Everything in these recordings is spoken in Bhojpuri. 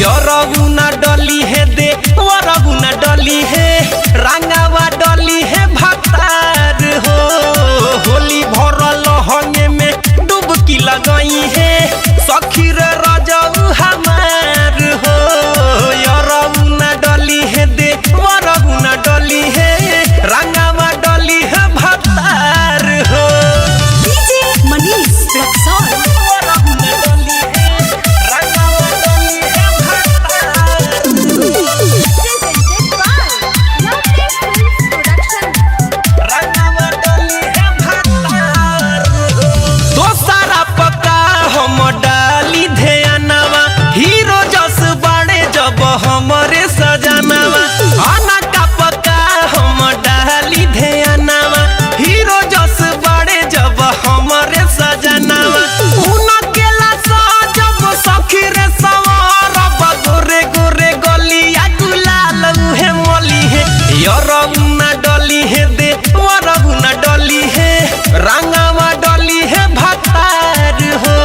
रघुना डली है दे रघुना डली है रंगावा डली है भतार हो होली भरल हंगे में डुबकी लगाई है सखी रे रजऊ हमार हो रघुना डली है दे रघुना डली है रंगावा डली है भतार हो डीजे मनीष रक्सौल रघुना डली है रंगावा डली है भतार presented by Lovely Films Production। रंगावा डली है भतार दोसरा पका हम डाली ध्यानवा हीरो जस बाड़े जब हमरे सजनवा आना का पका हम डाली ध्यानवा हीरो जस बाड़े जब हमरे सजनवा उनकेला जब सखी रे सवार गोरे गोरे गलिया गुलाल उहे मोली है रघुना डली है दे रघुना डली है रंगावा डली है भतार हो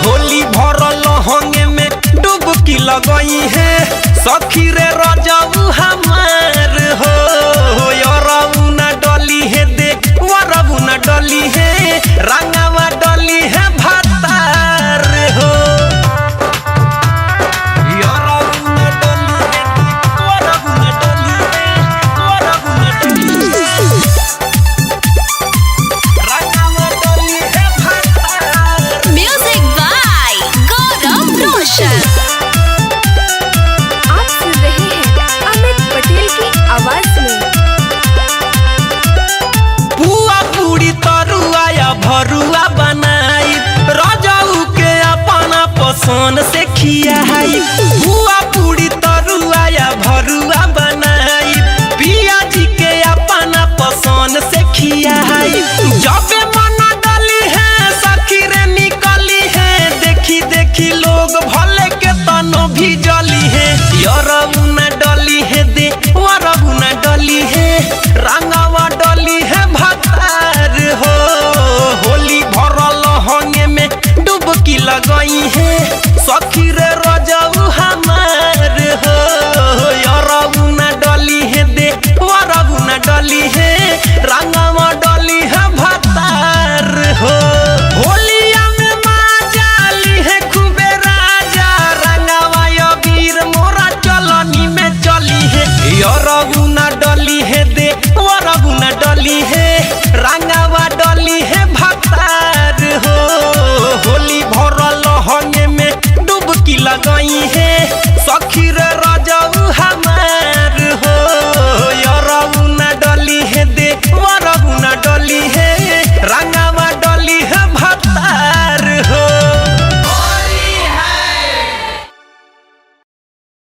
होली भरल हंगे में डुबकी लगई है सखी रे रजऊ हमार हो रघुना डली है दे रघुना डली है रंगावा डली है भतार हो रघुना डली है रघुना डली है रघुना डली है रंगावा डली है भतार म्यूजिक बाय गौरव रोशन। आप सुन रहे हैं अमित पटेल की आवाज में। पुआ पूरी तरुआ या भरुआ बनाई रजऊ के अपना पसंद से खियाई पुआ पूरी तरुआ या भरुआ बनाई पिया जी के अपना पसंद से खियाई जब मन डली है सखी रे निकली है देखी देखी लोग भले के तनो भी जली है रघुना डली है दे रघुना डली है रंगावा डली है भतार हो होली भरल हंगे में डुबकी लगई है सखी रे रजऊ हमार हो रघुना डली है दे रघुना डली है रंगावा डली है भतार हो होलिया में माजाली है खूबे राजा रंगावा वीर मोरा चलनी में चली है रघुना डली है दे रघुना डली है रंगावा डली है भतार हो होली भरल हंगे में डुबकी लगई है सखी रे